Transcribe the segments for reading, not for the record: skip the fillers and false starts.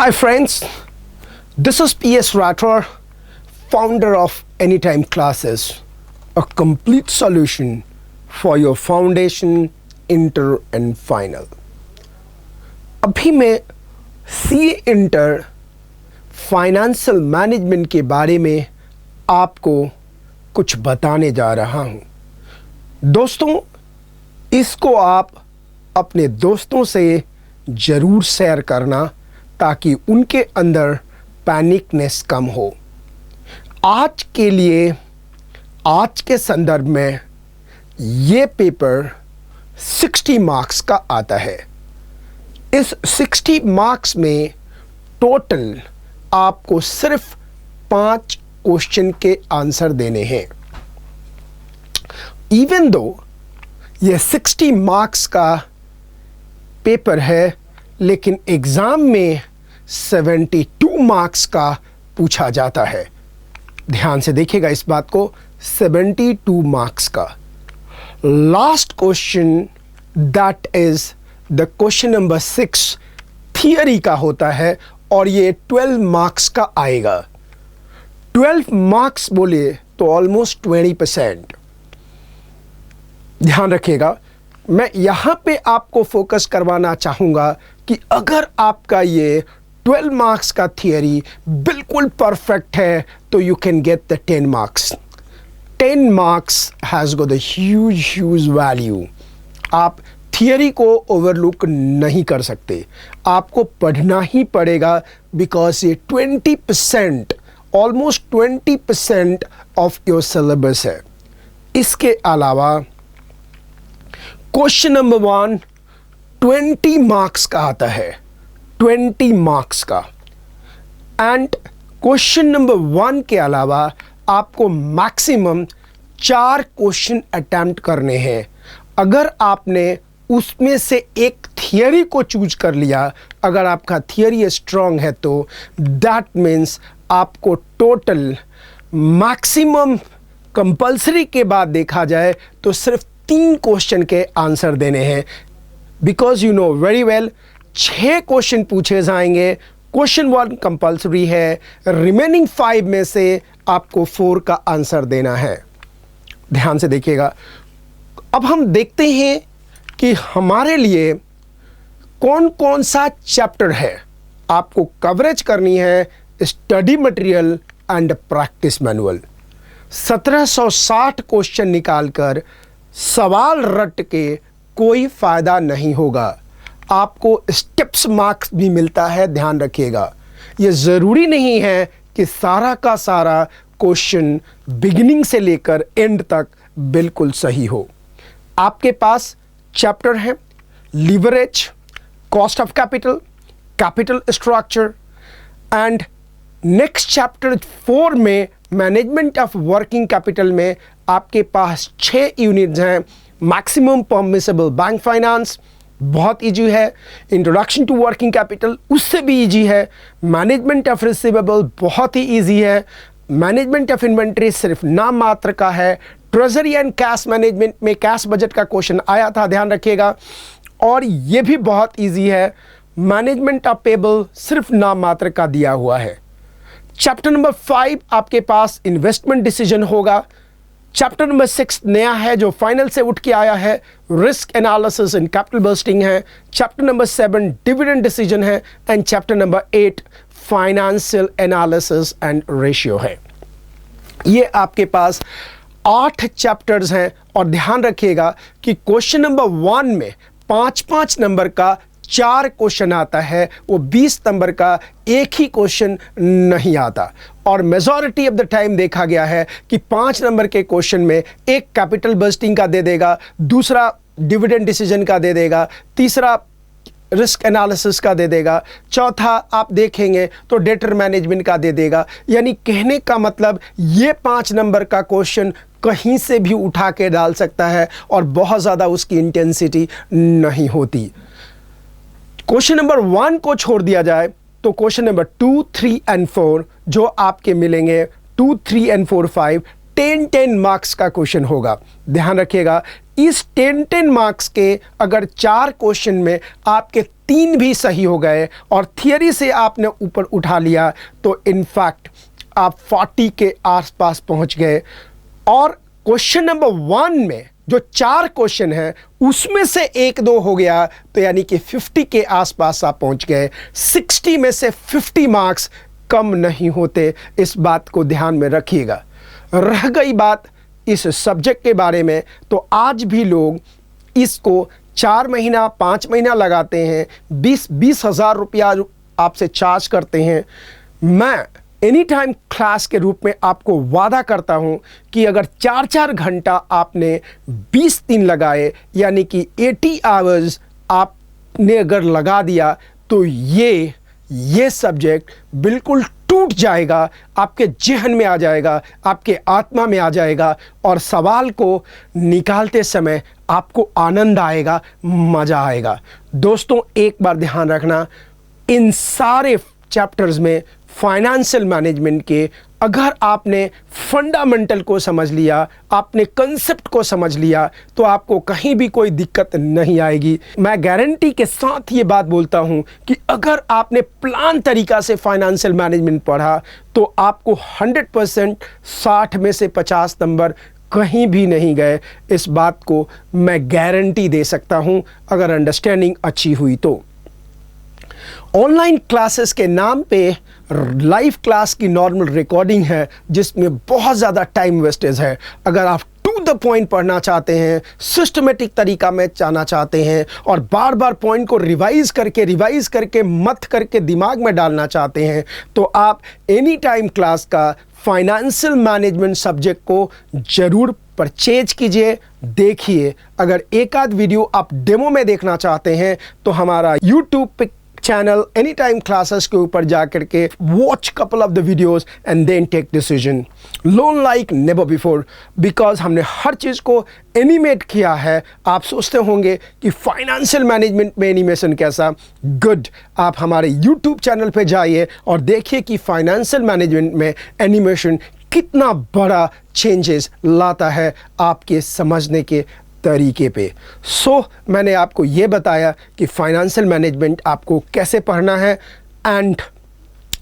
Hi friends, this is PS Rathore, founder of Anytime Classes, a complete solution for your foundation, inter and final. अभी मैं C inter financial management के बारे में आपको कुछ बताने जा रहा हूँ। दोस्तों, इसको आप अपने दोस्तों से ज़रूर शेयर करना ताकि उनके अंदर पैनिकनेस कम हो। आज के लिए, आज के संदर्भ में ये पेपर 60 मार्क्स का आता है। इस 60 मार्क्स में टोटल आपको सिर्फ 5 क्वेश्चन के आंसर देने हैं। इवन दो ये 60 मार्क्स का पेपर है, लेकिन एग्ज़ाम में 72 मार्क्स का पूछा जाता है। ध्यान से देखिएगा इस बात को, 72 मार्क्स का। Last question that is the question number 6 theory का होता है और ये 12 मार्क्स का आएगा। 12 मार्क्स बोले तो ऑलमोस्ट 20%। ध्यान रखिएगा, मैं यहाँ पे आपको फोकस करवाना चाहूँगा कि अगर आपका ये 12 मार्क्स का थियरी बिल्कुल परफेक्ट है तो you can get the 10 marks. 10 marks has got the huge value. आप थियरी को ओवरलुक नहीं कर सकते, आपको पढ़ना ही पड़ेगा, बिकॉज ये 20%, ऑलमोस्ट 20% ऑफ योर सिलेबस है। इसके अलावा क्वेश्चन नंबर 1 20 मार्क्स का आता है, 20 मार्क्स का। एंड क्वेश्चन नंबर 1 के अलावा आपको मैक्सिमम 4 क्वेश्चन अटेम्प्ट करने हैं। अगर आपने उसमें से एक थियरी को चूज कर लिया, अगर आपका थियरी स्ट्रांग है, तो दैट मीन्स आपको टोटल मैक्सिमम कंपल्सरी के बाद देखा जाए तो सिर्फ 3 क्वेश्चन के आंसर देने हैं। Because you know very well 6 question पूछे जाएंगे, क्वेश्चन 1 कंपल्सरी है, रिमेनिंग 5 में से आपको 4 का आंसर देना है। ध्यान से देखिएगा। अब हम देखते हैं कि हमारे लिए कौन कौन सा चैप्टर है। आपको कवरेज करनी है study material and practice manual. 1760 question निकालकर सवाल रट के कोई फ़ायदा नहीं होगा। आपको स्टेप्स मार्क्स भी मिलता है, ध्यान रखिएगा। ये ज़रूरी नहीं है कि सारा का सारा क्वेश्चन बिगिनिंग से लेकर एंड तक बिल्कुल सही हो। आपके पास चैप्टर है leverage, cost of capital, capital structure and next chapter 4 में मैनेजमेंट ऑफ वर्किंग कैपिटल में आपके पास 6 यूनिट्स हैं। मैक्सिमम परमिसिबल बैंक फाइनेंस बहुत इजी है, इंट्रोडक्शन टू वर्किंग कैपिटल उससे भी इजी है, मैनेजमेंट ऑफ रिसीवेबल बहुत ही इजी है, मैनेजमेंट ऑफ इन्वेंट्री सिर्फ नाम मात्र का है, ट्रेजरी एंड कैश मैनेजमेंट में कैश बजट का क्वेश्चन आया था, ध्यान रखिएगा, और ये भी बहुत इजी है, मैनेजमेंट ऑफ पेबल सिर्फ नाम मात्र का दिया हुआ है। चैप्टर नंबर 5 आपके पास इन्वेस्टमेंट डिसीजन होगा। चैप्टर नंबर 6 नया है जो फाइनल से उठ के आया है, risk analysis and capital budgeting है। चैप्टर नंबर 7 डिविडेंड डिसीजन है and chapter number 8 financial analysis and ratio है। ये आपके पास 8 चैप्टर्स हैं और ध्यान रखिएगा कि क्वेश्चन नंबर 1 में 5-5 नंबर का 4 क्वेश्चन आता है, वो 20 नंबर का एक ही क्वेश्चन नहीं आता। और मेजॉरिटी ऑफ द टाइम देखा गया है कि 5 नंबर के क्वेश्चन में एक कैपिटल बस्टिंग का दे देगा, दूसरा डिविडेंड डिसीजन का दे देगा, तीसरा रिस्क एनालिसिस का दे देगा, चौथा आप देखेंगे तो डेटर मैनेजमेंट का दे देगा। यानी कहने का मतलब ये 5 नंबर का क्वेश्चन कहीं से भी उठा के डाल सकता है और बहुत ज़्यादा उसकी इंटेंसिटी नहीं होती। क्वेश्चन नंबर 1 को छोड़ दिया जाए तो क्वेश्चन नंबर 2, 3 एंड 4 जो आपके मिलेंगे, 2, 3 एंड 4, 5 10 मार्क्स का क्वेश्चन होगा। ध्यान रखिएगा, इस 10 मार्क्स के अगर 4 क्वेश्चन में आपके 3 भी सही हो गए और थियरी से आपने ऊपर उठा लिया तो इनफैक्ट आप 40 के आसपास पहुंच गए। और क्वेश्चन नंबर 1 में जो 4 क्वेश्चन हैं उसमें से 1-2 हो गया तो यानी कि 50 के आसपास आप पहुंच गए। 60 में से 50 मार्क्स कम नहीं होते, इस बात को ध्यान में रखिएगा। रह गई बात इस सब्जेक्ट के बारे में, तो आज भी लोग इसको 4 महीना 5 महीना लगाते हैं, 20 हज़ार रुपया आपसे चार्ज करते हैं। मैं एनी टाइम क्लास के रूप में आपको वादा करता हूं कि अगर 4-4 घंटा आपने 20 दिन लगाए यानी कि 80 आवर्स आपने अगर लगा दिया तो ये सब्जेक्ट बिल्कुल टूट जाएगा, आपके जहन में आ जाएगा, आपके आत्मा में आ जाएगा और सवाल को निकालते समय आपको आनंद आएगा, मज़ा आएगा। दोस्तों एक बार ध्यान रखना, इन सारे चैप्टर्स में फाइनेंशियल मैनेजमेंट के अगर आपने फंडामेंटल को समझ लिया, आपने कंसेप्ट को समझ लिया तो आपको कहीं भी कोई दिक्कत नहीं आएगी। मैं गारंटी के साथ ये बात बोलता हूँ कि अगर आपने प्लान तरीका से फाइनेंशियल मैनेजमेंट पढ़ा तो आपको 100% 60 में से 50 नंबर कहीं भी नहीं गए। इस बात को मैं गारंटी दे सकता हूँ अगर अंडरस्टैंडिंग अच्छी हुई तो। ऑनलाइन क्लासेस के नाम पे लाइव क्लास की नॉर्मल रिकॉर्डिंग है जिसमें बहुत ज़्यादा टाइम वेस्टेज है। अगर आप टू द पॉइंट पढ़ना चाहते हैं, सिस्टमेटिक तरीका में जाना चाहते हैं और बार बार पॉइंट को रिवाइज करके मत करके दिमाग में डालना चाहते हैं तो आप एनी टाइम क्लास का फाइनेंशियल मैनेजमेंट सब्जेक्ट को ज़रूर परचेज कीजिए, देखिए। अगर एक आध वीडियो आप डेमो में देखना चाहते हैं तो हमारा यूट्यूब पे चैनल एनी टाइम क्लासेस के ऊपर जाकर के watch couple of the videos and then take decision. Learn like never before, because हमने हर चीज़ को एनिमेट किया है। आप सोचते होंगे कि फाइनेंशियल मैनेजमेंट में एनिमेशन कैसा, गुड, आप हमारे यूट्यूब चैनल पे जाइए और देखिए कि फाइनेंशियल मैनेजमेंट में एनिमेशन कितना बड़ा चेंजेस लाता है आपके समझने के तरीके पे। मैंने आपको ये बताया कि फाइनेंशियल मैनेजमेंट आपको कैसे पढ़ना है एंड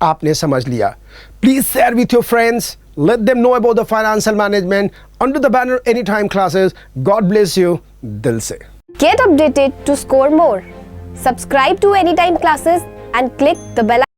आपने समझ लिया। Please share with your friends, let them know about the financial management under the banner any time classes. God bless you दिल से। Get updated to score more. Subscribe to Anytime Classes and click the bell icon.